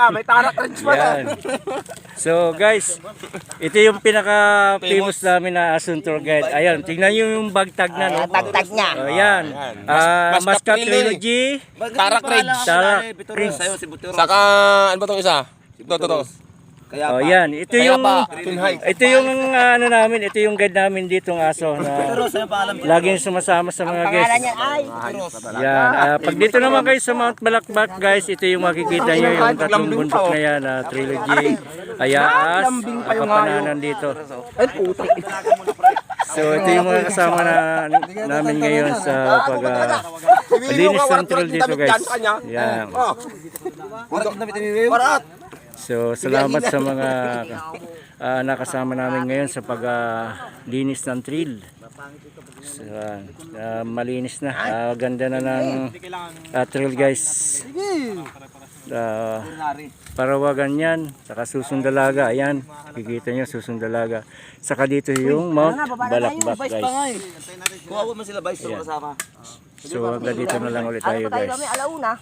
pa, may tarak rin pa. Yan. So guys, ito yung pinaka-famous namin na Asun Tour Guide. Ayan, tingnan nyo yung bagtag na, no? Tagtag niya. O yan. Mascot Trilogy. Tarak Ridge. Tarak Ridge. Saka, ano ba itong isa? Ito. O yan, ito yung ano namin, ito yung guide namin ditong aso na laging sumasama sa mga Pangalan guests. niya ay Yan, pag dito naman kayo sa Mount Balakbak guys, ito yung makikita nyo yung tatlong bundok na yan, Trilogy, Ayaas, Kapananan dito. So ito yung mga kasama namin ngayon sa paglinis ng trail dito guys. Yan. So salamat sa mga nakasama namin ngayon sa paglinis ng trail. So, malinis na, ganda na ng trail guys. Parawagan yan, saka Susundalaga, ayan, kikita nyo Susundalaga. Saka dito yung Mount Balakbak guys. Kuha mo sila, Vice, kasama. So hanggang dito na lang ulit tayo guys. alauna.